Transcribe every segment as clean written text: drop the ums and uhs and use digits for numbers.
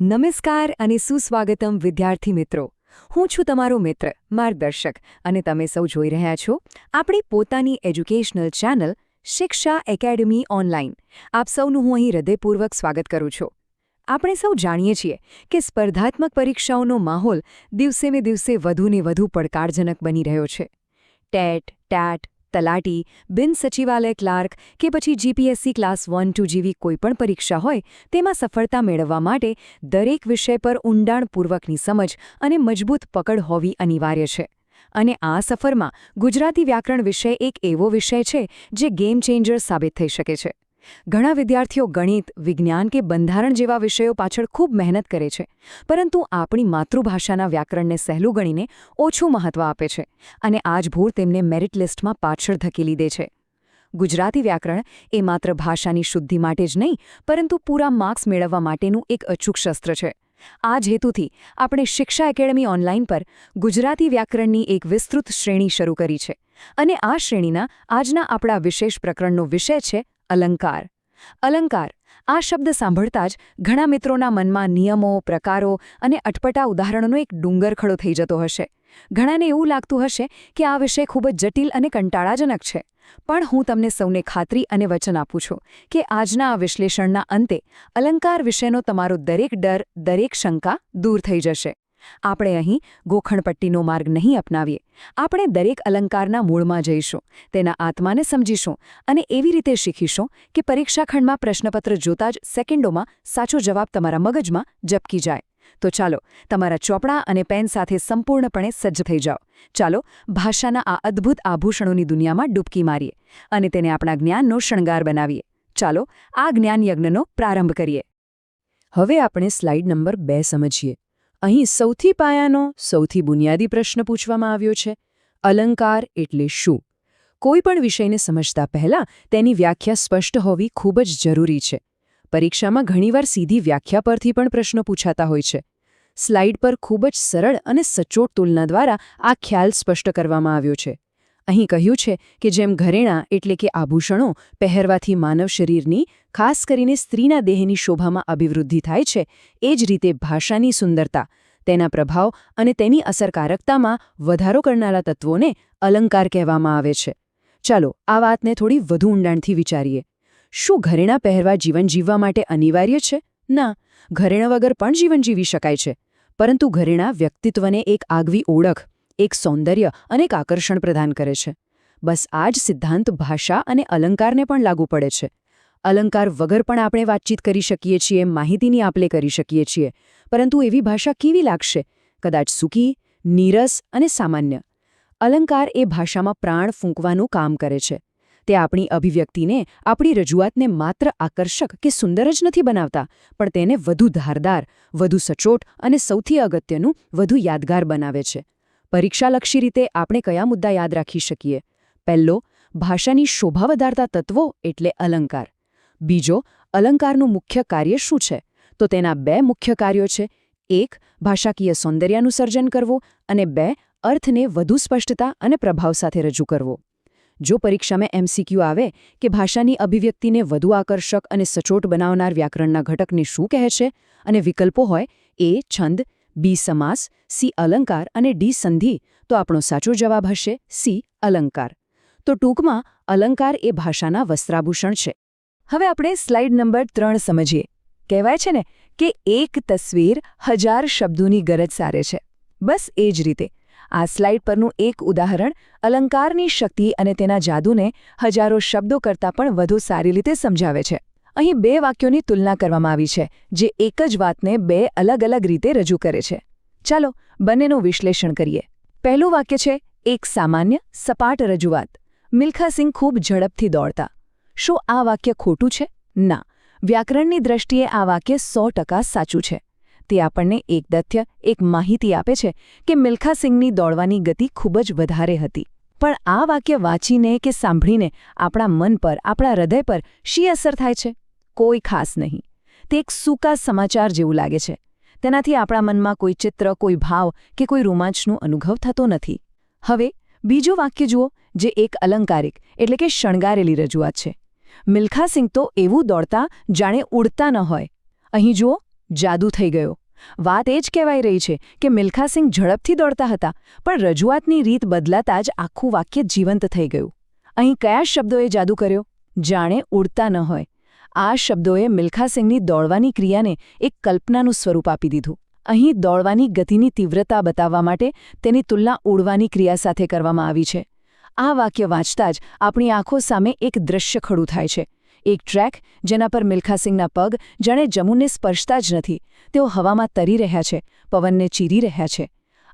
નમસ્કાર અને સુસ્વાગતમ વિદ્યાર્થી મિત્રો. હું છું તમારો મિત્ર, માર્ગદર્શક અને તમે સૌ જોઈ રહ્યા છો આપણી પોતાની એજ્યુકેશનલ ચેનલ શિક્ષા એકેડમી ઓનલાઈન. આપ સૌનું હું અહીં હૃદયપૂર્વક સ્વાગત કરું છું. આપણે સૌ જાણીએ છીએ કે સ્પર્ધાત્મક પરીક્ષાઓનો માહોલ દિવસેને દિવસે વધુને વધુ પડકારજનક બની રહ્યો છે. ટેટ, ટેટ, તલાટી, બિન સચિવાલય ક્લાર્ક કે પછી જીપીએસસી ક્લાસ 1-2 જેવી કોઈપણ પરીક્ષા હોય તેમાં સફળતા મેળવવા માટે દરેક વિષય પર ઊંડાણપૂર્વકની સમજ અને મજબૂત પકડ હોવી અનિવાર્ય છે. અને આ સફરમાં ગુજરાતી વ્યાકરણ વિષય એક એવો વિષય છે જે ગેમ ચેન્જર સાબિત થઈ શકે છે. ઘણા વિદ્યાર્થીઓ ગણિત, વિજ્ઞાન કે બંધારણ જેવા વિષયો પાછળ ખૂબ મહેનત કરે છે, પરંતુ આપણી માતૃભાષાના વ્યાકરણને સહેલું ગણીને ઓછું મહત્વ આપે છે અને આ જ ભૂલ તેમને મેરિટ લિસ્ટમાં પાછળ ધકેલી દે છે. ગુજરાતી વ્યાકરણ એ માત્ર ભાષાની શુદ્ધિ માટે જ નહીં, પરંતુ પૂરા માર્ક્સ મેળવવા માટેનું એક અચૂક શસ્ત્ર છે. આ જ હેતુથી આપણે શિક્ષા એકેડમી ઓનલાઈન પર ગુજરાતી વ્યાકરણની એક વિસ્તૃત શ્રેણી શરૂ કરી છે અને આ શ્રેણીના આજના આપણા વિશેષ પ્રકરણનો વિષય છે અલંકાર. અલંકાર આ શબ્દ સાંભળતા જ ઘણા મિત્રોના મનમાં નિયમો, પ્રકારો અને અટપટા ઉદાહરણોનો એક ડુંગર ખડો થઈ જતો હશે. ઘણાને એવું લાગતું હશે કે આ વિષય ખૂબ જ જટિલ અને કંટાળાજનક છે. પણ હું તમને સૌને ખાતરી અને વચન આપું છું કે આજના આ વિશ્લેષણના અંતે અલંકાર વિશેનો તમારો દરેક ડર, દરેક શંકા દૂર થઈ જશે. આપણે અહીં ગોખણપટ્ટીનો માર્ગ નહીં અપનાવીએ. આપણે દરેક અલંકારના મૂળમાં જઈશું, તેના આત્માને સમજીશું અને એવી રીતે શીખીશું કે પરીક્ષાખંડમાં પ્રશ્નપત્ર જોતા જ સેકન્ડોમાં સાચો જવાબ તમારા મગજમાં ઝબકી જાય. તો ચાલો તમારા ચોપડા અને પેન સાથે સંપૂર્ણપણે સજ્જ થઈ જાઓ. ચાલો ભાષાના આ અદ્ભુત આભૂષણોની દુનિયામાં ડૂબકી મારીએ અને તેને આપણા જ્ઞાનનો શણગાર બનાવીએ. ચાલો આ જ્ઞાન યજ્ઞનો પ્રારંભ કરીએ. હવે આપણે સ્લાઇડ નંબર 2 સમજીએ. અહીં સૌથી પાયાનો, સૌથી બુનિયાદી પ્રશ્ન પૂછવામાં આવ્યો છે: અલંકાર એટલે શું? કોઈ પણ વિષયને સમજતા પહેલાં તેની વ્યાખ્યા સ્પષ્ટ હોવી ખૂબ જ જરૂરી છે. પરીક્ષામાં ઘણીવાર સીધી વ્યાખ્યા પરથી પણ પ્રશ્નો પૂછાતા હોય છે. સ્લાઇડ પર ખૂબ જ સરળ અને સચોટ તુલના દ્વારા આ ખ્યાલ સ્પષ્ટ કરવામાં આવ્યો છે. અહીં કહ્યું છે કે જેમ ઘરેણાં એટલે કે આભૂષણો પહેરવાથી માનવ શરીરની, ખાસ કરીને સ્ત્રીના દેહની શોભામાં અભિવૃદ્ધિ થાય છે, એ જ રીતે ભાષાની સુંદરતા, તેના પ્રભાવ અને તેની અસરકારકતામાં વધારો કરનારા તત્વોને અલંકાર કહેવામાં આવે છે. ચાલો આ વાતને થોડી વધુ ઊંડાણથી વિચારીએ. શું ઘરેણાં પહેરવા જીવન જીવવા માટે અનિવાર્ય છે? ના, ઘરેણાં વગર પણ જીવન જીવી શકાય છે. પરંતુ ઘરેણાં વ્યક્તિત્વને એક આગવી ઓળખ, એક સૌંદર્ય અને એક આકર્ષણ પ્રદાન કરે છે. બસ આ જ સિદ્ધાંત ભાષા અને અલંકારને પણ લાગુ પડે છે. અલંકાર વગર પણ આપણે વાતચીત કરી શકીએ છીએ, માહિતીની આપ-લે કરી શકીએ છીએ, પરંતુ એવી ભાષા કેવી લાગશે? કદાચ સૂકી, નીરસ અને સામાન્ય. અલંકાર એ ભાષામાં પ્રાણ ફૂંકવાનું કામ કરે છે. તે આપણી અભિવ્યક્તિને, આપણી રજૂઆતને માત્ર આકર્ષક કે સુંદર જ નથી બનાવતા, પણ તેને વધુ ધારદાર, વધુ સચોટ અને સૌથી અગત્યનું, વધુ યાદગાર બનાવે છે. પરીક્ષાલક્ષી રીતે આપણે કયા મુદ્દા યાદ રાખી શકીએ? પહેલો, ભાષાની શોભા વધારતા તત્વો એટલે અલંકાર. બીજો, અલંકારનું મુખ્ય કાર્ય શું છે? તો તેના 2 મુખ્ય કાર્યો છે: 1, ભાષાકીય સૌંદર્યનું સર્જન કરવું અને 2, અર્થને વધુ સ્પષ્ટતા અને પ્રભાવ સાથે રજૂ કરવો. જો પરીક્ષામાં MCQ આવે કે ભાષાની અભિવ્યક્તિને વધુ આકર્ષક અને સચોટ બનાવનાર વ્યાકરણના ઘટકને શું કહે છે, અને વિકલ્પો હોય A, છંદ, B, સમાસ, C, અલંકાર અને D, સંધિ, તો આપણો સાચો જવાબ હશે C, અલંકાર. તો ટૂંકમાં અલંકાર એ ભાષાના વસ્ત્રાભૂષણ છે. હવે આપણે સ્લાઇડ નંબર 3 સમજીએ. કહેવાય છે ને કે એક તસવીર 1000 શબ્દોની ગરજ સારે છે. બસ એ જ રીતે આ સ્લાઇડ પરનું એક ઉદાહરણ અલંકારની શક્તિ અને તેના જાદુને હજારો શબ્દો કરતાં પણ વધુ સારી રીતે સમજાવે છે. અહીં 2 વાક્યોની તુલના કરવામાં આવી છે, જે એક જ વાતને 2 અલગ-અલગ રીતે રજૂ કરે છે. ચાલો બંનેનું વિશ્લેષણ કરીએ. પહેલું વાક્ય છે એક સામાન્ય, સપાટ રજૂઆત. મિલ્ખા સિંહ ખૂબ ઝડપથી દોડતા. શું આ વાક્ય ખોટું છે? ના. વ્યાકરણની દ્રષ્ટિએ આ વાક્ય 100% સાચું છે. તે આપણને એક તથ્ય, એક માહિતી આપે છે કે મિલ્ખા સિંહની દોડવાની ગતિ ખૂબ જ વધારે હતી. પણ આ વાક્ય વાંચીને કે સાંભળીને આપણા મન પર, આપણા હૃદય પર શી અસર થાય છે? કોઈ ખાસ નહીં. તે એક સૂકા સમાચાર જેવું લાગે છે. તેનાથી આપણા મનમાં કોઈ ચિત્ર, કોઈ ભાવ કે કોઈ રોમાંચનો અનુભવ થતો નથી. હવે બીજું વાક્ય જુઓ, જે એક અલંકારિક એટલે કે શણગારેલી રજૂઆત છે. મિલ્ખા સિંહ તો એવું દોડતા જાણે ઉડતા ન હોય. અહીં જુઓ, જાદુ થઈ ગયો. વાત એ જ કહેવાઈ રહી છે કે મિલ્ખાસિંહ ઝડપથી દોડતા હતા, પણ રજૂઆતની રીત બદલાતા જ આખું વાક્ય જીવંત થઈ ગયું. અહીં કયા શબ્દોએ જાદુ કર્યો? જાણે ઉડતા ન હોય. આ શબ્દોએ મિલ્ખાસિંહની દોડવાની ક્રિયાને એક કલ્પનાનું સ્વરૂપ આપી દીધું. અહીં દોડવાની ગતિની તીવ્રતા બતાવવા માટે તેની તુલના ઉડવાની ક્રિયા સાથે કરવામાં આવી છે. આ વાક્ય વાંચતા જ આપણી આંખો સામે એક દૃશ્ય ખડું થાય છે. એક ટ્રેક જેના પર મિલ્ખાસિંહના પગ જાણે જમીનને સ્પર્શતા જ નથી. તેઓ હવામાં તરી રહ્યા છે, પવનને ચીરી રહ્યા છે.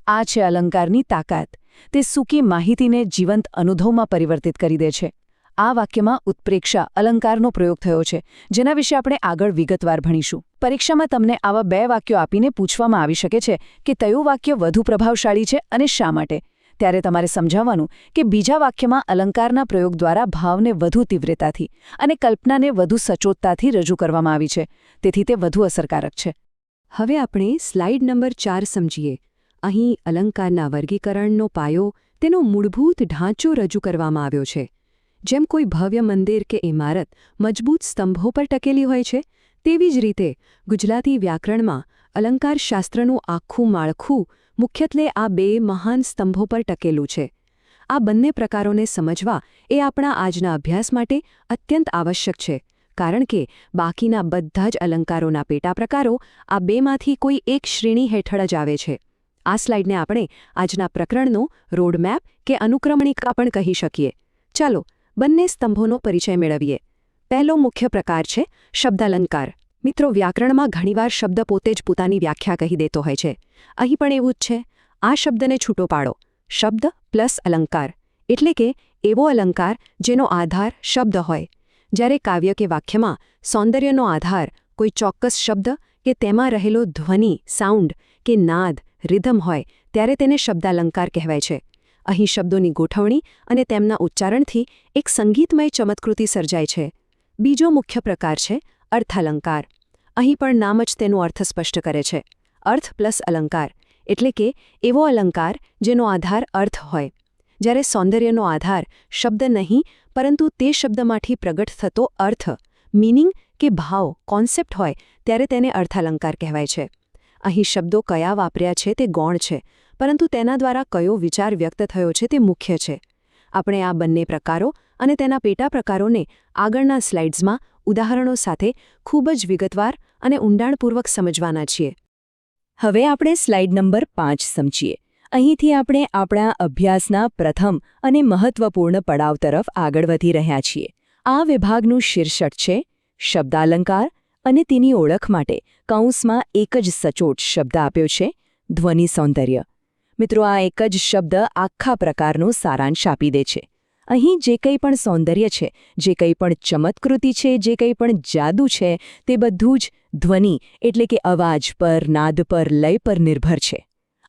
આ છે અલંકારની તાકાત. તે સૂકી માહિતીને જીવંત અનુભવમાં પરિવર્તિત કરી દે છે. આ વાક્યમાં ઉત્પ્રેક્ષા અલંકારનો પ્રયોગ થયો છે, જેના વિશે આપણે આગળ વિગતવાર ભણીશું. પરીક્ષામાં તમને આવા 2 વાક્યો આપીને પૂછવામાં આવી શકે છે કે કયું વાક્ય વધુ પ્રભાવશાળી છે અને શા માટે. ત્યારે તમારે સમજાવવાનું કે બીજા વાક્યમાં અલંકારના પ્રયોગ દ્વારા ભાવને વધુ તીવ્રતાથી અને કલ્પનાને વધુ સચોટતાથી રજૂ કરવામાં આવી છે, તેથી તે વધુ અસરકારક છે. હવે આપણે સ્લાઇડ નંબર 4 સમજીએ. અહીં અલંકારના વર્ગીકરણનો પાયો, તેનો મૂળભૂત ઢાંચો રજૂ કરવામાં આવ્યો છે. જેમ કોઈ ભવ્ય મંદિર કે ઇમારત મજબૂત સ્તંભો પર ટકેલી હોય છે, તેવી જ રીતે ગુજરાતી વ્યાકરણમાં અલંકારશાસ્ત્રનું આખું માળખું મુખ્યત્વે આ 2 મહાન સ્તંભો પર ટકેલું છે. આ બંને પ્રકારોને સમજવા એ આપણા આજના અભ્યાસ માટે અત્યંત આવશ્યક છે, કારણ કે બાકીના બધા જ અલંકારોના પેટા પ્રકારો આ 2માંથી કોઈ એક શ્રેણી હેઠળ જ આવે છે. આ સ્લાઇડને આપણે આજના પ્રકરણનો રોડમેપ કે અનુક્રમણિકા પણ કહી શકીએ. ચાલો બંને સ્તંભોનો પરિચય મેળવીએ. પહેલો મુખ્ય પ્રકાર છે શબ્દાલંકાર. મિત્રો, વ્યાકરણમાં ઘણીવાર શબ્દ પોતે જ પોતાની વ્યાખ્યા કહી દેતો હોય છે. અહીં પણ એવું જ છે. આ શબ્દને છૂટો પાડો. શબ્દ પ્લસ અલંકાર એટલે કે એવો અલંકાર જેનો આધાર શબ્દ હોય. જ્યારે કાવ્ય કે વાક્યમાં સૌંદર્યનો આધાર કોઈ ચોક્કસ શબ્દ કે તેમાં રહેલો ધ્વનિ, સાઉન્ડ કે નાદ, રિધમ હોય, ત્યારે તેને શબ્દાલંકાર કહેવાય છે. અહીં શબ્દોની ગોઠવણી અને તેમના ઉચ્ચારણથી એક સંગીતમય ચમત્કૃતિ સર્જાય છે. બીજો મુખ્ય પ્રકાર છે અર્થાલંકાર. અહીં પણ નામ જ તેનો અર્થ સ્પષ્ટ કરે છે. અર્થ પ્લસ અલંકાર એટલે કે એવો અલંકાર જેનો આધાર અર્થ હોય. જ્યારે સૌંદર્યનો આધાર શબ્દ નહીં, પરંતુ તે શબ્દમાંથી પ્રગટ થતો અર્થ, મીનિંગ કે ભાવ, કોન્સેપ્ટ હોય, ત્યારે તેને અર્થાલંકાર કહેવાય છે. અહીં શબ્દો કયા વાપર્યા છે તે ગૌણ છે, પરંતુ તેના દ્વારા કયો વિચાર વ્યક્ત થયો છે તે મુખ્ય છે. આપણે આ બંને પ્રકારો અને તેના પેટા પ્રકારોને આગળના સ્લાઇડ્સમાં ઉદાહરણો સાથે ખૂબ જ વિગતવાર અને ઊંડાણપૂર્વક સમજવાના છીએ. હવે આપણે સ્લાઇડ નંબર 5 સમજીએ. અહીંથી આપણે આપણા અભ્યાસના પ્રથમ અને મહત્વપૂર્ણ પડાવ તરફ આગળ વધી રહ્યા છીએ. આ વિભાગનું શીર્ષક છે શબ્દાલંકાર અને તેની ઓળખ માટે કૌંસમાં એક જ સચોટ શબ્દ આપ્યો છે ધ્વનિ સૌંદર્ય. મિત્રો, આ એક જ શબ્દ આખા પ્રકારનો સારાંશ આપી દે છે. અહીં જે કંઈ પણ સૌંદર્ય છે, જે કંઈ પણ ચમત્કૃતિ છે, જે કંઈ પણ જાદુ છે, તે બધું જ ધ્વનિ એટલે કે અવાજ પર, નાદ પર, લય પર નિર્ભર છે.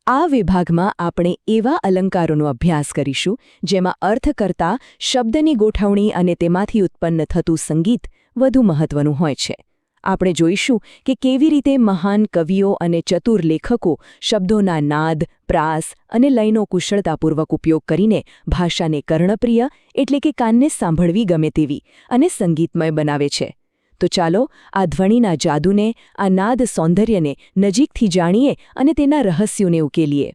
આ વિભાગમાં આપણે એવા અલંકારોનો અભ્યાસ કરીશું જેમાં અર્થ કરતાં શબ્દની ગોઠવણી અને તેમાંથી ઉત્પન્ન થતું સંગીત વધુ મહત્વનું હોય છે. આપણે જોઈશું કે કેવી રીતે મહાન કવિઓ અને ચતુર લેખકો શબ્દોના નાદ, પ્રાસ અને લયનો કુશળતાપૂર્વક ઉપયોગ કરીને ભાષાને કર્ણપ્રિય એટલે કે કાનને સાંભળવી ગમે તેવી અને સંગીતમય બનાવે છે. તો ચાલો આ ધ્વનિના જાદુને, આ નાદ સૌંદર્યને નજીકથી જાણીએ અને તેના રહસ્યોને ઉકેલીએ.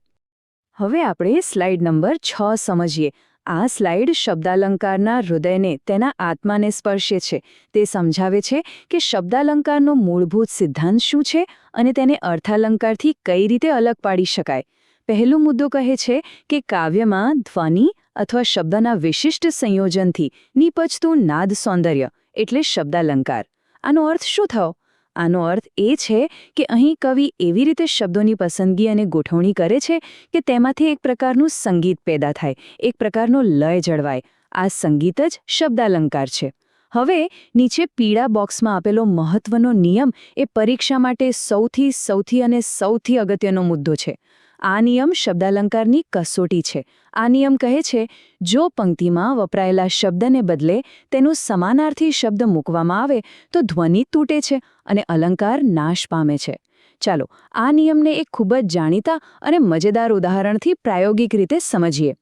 હવે આપણે સ્લાઇડ નંબર 6 સમજીએ. આ સ્લાઇડ શબ્દાલંકારના હૃદયને, તેના આત્માને સ્પર્શે છે. તે સમજાવે છે કે શબ્દાલંકારનો મૂળભૂત સિદ્ધાંત શું છે અને તેને અર્થાલંકારથી કઈ રીતે અલગ પાડી શકાય. પહેલો મુદ્દો કહે છે કે કાવ્યમાં ધ્વનિ અથવા શબ્દના વિશિષ્ટ સંયોજનથી નીપજતું નાદ સૌંદર્ય એટલે શબ્દાલંકાર. આનો અર્થ શું થયો? આનો અર્થ એ છે કે અહીં કવિ એવી રીતે શબ્દોની પસંદગી અને ગોઠવણી કરે છે કે તેમાંથી એક પ્રકારનું સંગીત પેદા થાય, એક પ્રકારનો લય જળવાય. આ સંગીત જ શબ્દાલંકાર છે. હવે નીચે પીળા બોક્સમાં આપેલો મહત્વનો નિયમ એ પરીક્ષા માટે સૌથી અગત્યનો મુદ્દો છે. આ નિયમ શબ્દાલંકારની કસોટી છે. આ નિયમ કહે છે, જો પંક્તિમાં વપરાયેલા શબ્દને બદલે તેનું સમાનાર્થી શબ્દ મૂકવામાં આવે તો ધ્વનિ તૂટે છે અને અલંકાર નાશ પામે છે. ચાલો આ નિયમને એક ખૂબ જ જાણીતા અને મજેદાર ઉદાહરણથી પ્રાયોગિક રીતે સમજીએ.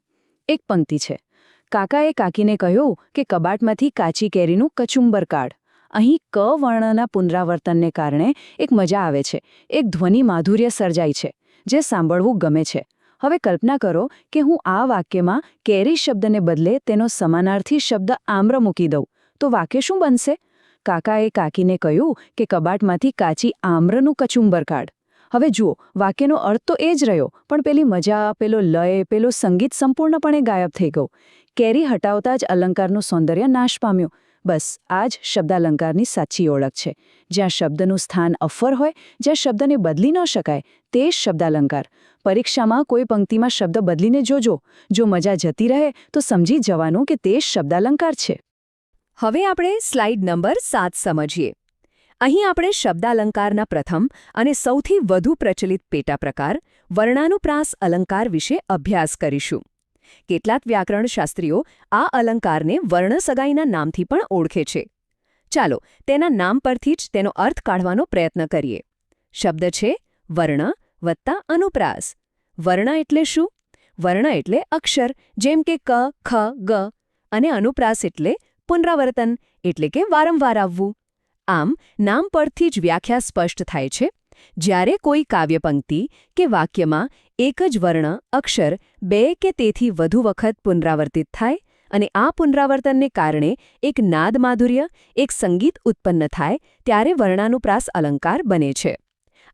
એક પંક્તિ છે, કાકાએ કાકીને કહ્યું કે કબાટમાંથી કાચી કેરીનું કચુંબર કાઢ. અહીં ક વર્ણના પુનરાવર્તનને કારણે એક મજા આવે છે, એક ધ્વનિ માધુર્ય સર્જાય છે, જે સાંભળવું ગમે છે. હવે કલ્પના કરો કે હું આ વાક્યમાં કેરી શબ્દને બદલે તેનો સમાનાર્થી શબ્દ આમ્ર મૂકી દઉં, તો વાક્ય શું બનશે? કાકાએ કાકીને કહ્યું કે કબાટમાંથી કાચી આમ્રનું કચુંબર કાઢ. હવે જુઓ, વાક્યનો અર્થ તો એ જ રહ્યો, પણ પેલી મજા, પેલો લય, પેલો સંગીત સંપૂર્ણપણે ગાયબ થઈ ગયું. કેરી હટાવતા જ અલંકારનું સૌંદર્ય નાશ પામ્યું. બસ આ જ શબ્દાલંકારની સાચી ઓળખ છે. જ્યાં શબ્દનું સ્થાન અફર હોય, જ્યાં શબ્દને બદલી ન શકાય, તે જ શબ્દાલંકાર. પરીક્ષામાં કોઈ પંક્તિમાં શબ્દ બદલીને જોજો. જો મજા જતી રહે તો સમજી જવાનું કે તે જ શબ્દાલંકાર છે. હવે આપણે સ્લાઇડ નંબર 7 સમજીએ. અહીં આપણે શબ્દાલંકારના પ્રથમ અને સૌથી વધુ પ્રચલિત પેટા પ્રકાર વર્ણાનુપ્રાસ અલંકાર વિશે અભ્યાસ કરીશું. કેટલાક વ્યાકરણશાસ્ત્રીઓ આ અલંકારને વર્ણસગાઈના નામથી પણ ઓળખે છે. ચાલો તેના નામ પરથી જ તેનો અર્થ કાઢવાનો પ્રયત્ન કરીએ. શબ્દ છે વર્ણ વત્તા અનુપ્રાસ. વર્ણ એટલે શું? વર્ણ એટલે અક્ષર, જેમ કે ક, ખ, ગ, અને અનુપ્રાસ એટલે પુનરાવર્તન, એટલે કે વારંવાર આવવું. આમ નામ પરથી જ વ્યાખ્યા સ્પષ્ટ થાય છે. જ્યારે કોઈ કાવ્યપંક્તિ કે વાક્યમાં એક જ વર્ણ, અક્ષર 2 કે તેથી વધુ વખત પુનરાવર્તિત થાય અને આ પુનરાવર્તનને કારણે એક નાદ માધુર્ય, એક સંગીત ઉત્પન્ન થાય, ત્યારે વર્ણાનુપ્રાસ અલંકાર બને છે.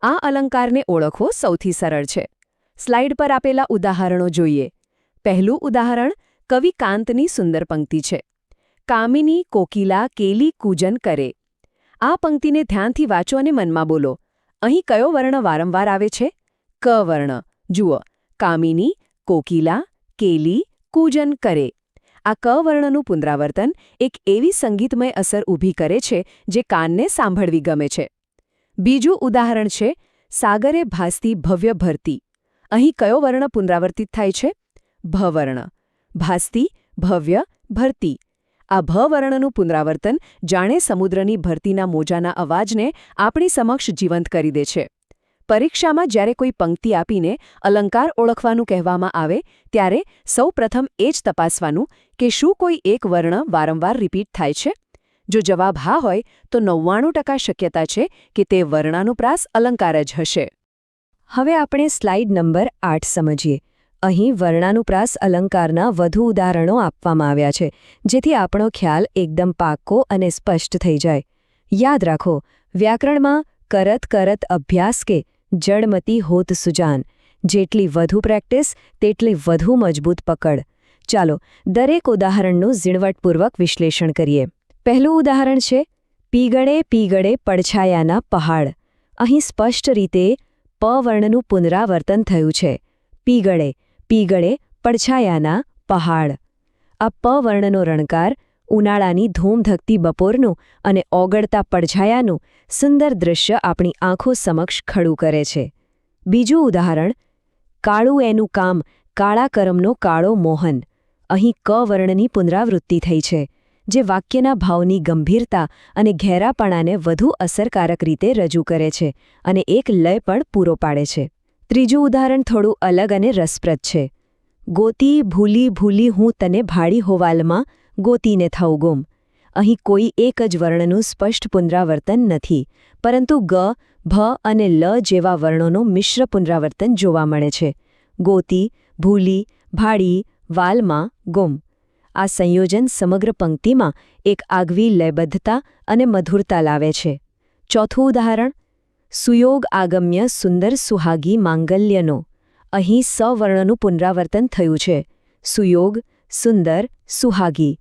આ અલંકારને ઓળખવો સૌથી સરળ છે. સ્લાઇડ પર આપેલા ઉદાહરણો જોઈએ. પહેલું ઉદાહરણ કવિ કાંતની સુંદર પંક્તિ છે. કામિની કોકિલા કેલી કૂજન કરે. આ પંક્તિને ધ્યાનથી વાંચો અને મનમાં બોલો. અહીં કયો વર્ણ વારંવાર આવે છે? ક વર્ણ. જુઓ, કામિની કોકિલા કેલી કૂજન કરે. આ ક વર્ણનું પુનરાવર્તન એક એવી સંગીતમય અસર ઊભી કરે છે જે કાનને સાંભળવી ગમે છે. બીજું ઉદાહરણ છે સાગરે ભાસતી ભવ્ય ભરતી. અહીં કયો વર્ણ પુનરાવર્તિત થાય છે? ભ વર્ણ. ભાસતી, ભવ્ય, ભરતી. આ ભ વર્ણનું પુનરાવર્તન જાણે સમુદ્રની ભરતીના મોજાના અવાજને આપણી સમક્ષ જીવંત કરી દે છે. પરીક્ષામાં જ્યારે કોઈ પંક્તિ આપીને અલંકાર ઓળખવાનું કહેવામાં આવે ત્યારે સૌ પ્રથમ એ જ તપાસવાનું કે શું કોઈ એક વર્ણ વારંવાર રિપીટ થાય છે. જો જવાબ હા હોય તો 99% શક્યતા છે કે તે વર્ણાનુપ્રાસ અલંકાર જ હશે. હવે આપણે સ્લાઇડ નંબર 8 સમજીએ. અહીં વર્ણાનુપ્રાસ અલંકારના વધુ ઉદાહરણો આપવામાં આવ્યા છે, જેથી આપણો ખ્યાલ એકદમ પાક્કો અને સ્પષ્ટ થઈ જાય. યાદ રાખો, વ્યાકરણમાં કરત કરત અભ્યાસ કે જડમતી હોત સુજાન. જેટલી વધુ પ્રેક્ટિસ તેટલી વધુ મજબૂત પકડ. ચાલો દરેક ઉદાહરણનું ઝીણવટપૂર્વક વિશ્લેષણ કરીએ. પહેલું ઉદાહરણ છે પીગળે પીગળે પડછાયાના પહાડ. અહીં સ્પષ્ટ રીતે પ વર્ણનું પુનરાવર્તન થયું છે. પીગળે પીગળે પડછાયાના પહાડ. આ પ વર્ણનો રણકાર ઉનાળાની ધૂમધકતી બપોરનું અને ઓગળતા પડછાયાનું સુંદર દૃશ્ય આપણી આંખો સમક્ષ ખડું કરે છે. બીજું ઉદાહરણ કાળું એનું કામ કાળા કરમનો કાળો મોહન. અહીં ક વર્ણની પુનરાવૃત્તિ થઈ છે, જે વાક્યના ભાવની ગંભીરતા અને ઘેરાપણાને વધુ અસરકારક રીતે રજૂ કરે છે અને એક લય પણ પૂરો પાડે છે. ત્રીજું ઉદાહરણ થોડું અલગ અને રસપ્રદ છે. ગોતી ભૂલી ભૂલી હું તને ભાડી હોવાલમાં ગોતીને થઉં ગુમ. અહીં કોઈ એક જ વર્ણનું સ્પષ્ટ પુનરાવર્તન નથી, પરંતુ ગ, ભ અને લ જેવા વર્ણોનું મિશ્ર પુનરાવર્તન જોવા મળે છે. ગોતી, ભૂલી, ભાડી, વાલમાં, ગુમ. આ સંયોજન સમગ્ર પંક્તિમાં એક આગવી લયબદ્ધતા અને મધુરતા લાવે છે. ચોથું ઉદાહરણ સુયોગ આગમ્ય સુંદર સુહાગી માંગલ્યનો. અહીં સવર્ણનું પુનરાવર્તન થયું છે. સુયોગ, સુંદર, સુહાગી.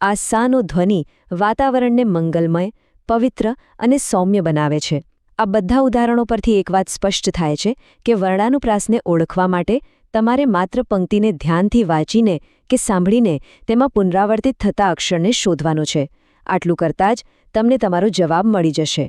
આ સાનો ધ્વનિ વાતાવરણને મંગલમય, પવિત્ર અને સૌમ્ય બનાવે છે. આ બધા ઉદાહરણો પરથી એક વાત સ્પષ્ટ થાય છે કે વર્ણાનુપ્રાસને ઓળખવા માટે તમારે માત્ર પંક્તિને ધ્યાનથી વાંચીને કે સાંભળીને તેમાં પુનરાવર્તિત થતા અક્ષરને શોધવાનો છે. આટલું કરતાં જ તમને તમારો જવાબ મળી જશે.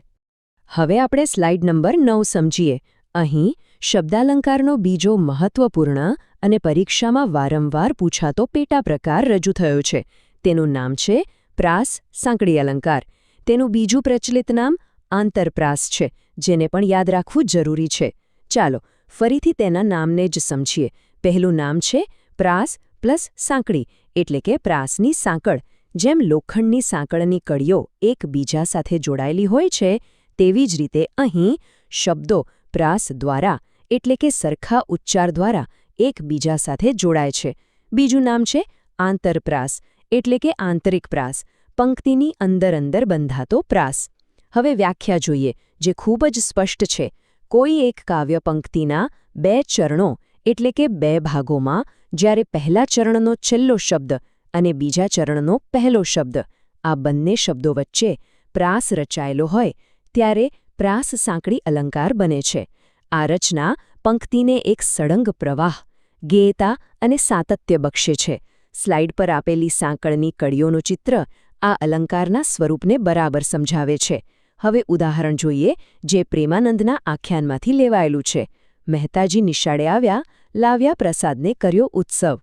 હવે આપણે સ્લાઇડ નંબર 9 સમજીએ. અહીં શબ્દાલંકારનો બીજો મહત્વપૂર્ણ અને પરીક્ષામાં વારંવાર પૂછાતો પેટા પ્રકાર રજૂ થયો છે. તેનું નામ છે પ્રાસ સાંકડી અલંકાર. તેનું બીજું પ્રચલિત નામ આંતરપ્રાસ છે, જેને પણ યાદ રાખવું જરૂરી છે. ચાલો ફરીથી તેના નામને જ સમજીએ. પહેલું નામ છે પ્રાસ પ્લસ સાંકડી, એટલે કે પ્રાસની સાંકળ, જેમ લોખંડની સાંકળની કડીઓ એકબીજા સાથે જોડાયેલી હોય છે તેવી જ રીતે અહીં શબ્દો પ્રાસ દ્વારા એટલે કે સરખા ઉચ્ચાર દ્વારા એકબીજા સાથે જોડાય છે. બીજું નામ છે આંતરપ્રાસ એટલે કે આંતરિક પ્રાસ, પંક્તિની અંદર બંધાતો પ્રાસ. હવે વ્યાખ્યા જોઈએ, જે ખૂબ જ સ્પષ્ટ છે. કોઈ એક કાવ્ય પંક્તિના બે ચરણો એટલે કે બે ભાગોમાં જ્યારે પહેલા ચરણનો છેલ્લો શબ્દ અને બીજા ચરણનો પહેલો શબ્દ આ બંને શબ્દો વચ્ચે પ્રાસ રચાયેલો હોય ત્યારે પ્રાસ સાંકળી અલંકાર બને છે. આ રચના પંક્તિને એક સળંગ પ્રવાહ, ગેયતા અને સાતત્ય બક્ષે છે. સ્લાઇડ પર આપેલી સાંકળની કડીઓનું ચિત્ર આ અલંકારના સ્વરૂપને બરાબર સમજાવે છે. હવે ઉદાહરણ જોઈએ, જે પ્રેમાનંદના આખ્યાનમાંથી લેવાયેલું છે. મહેતાજી નિશાળે આવ્યા, લાવ્યા પ્રસાદને કર્યો ઉત્સવ.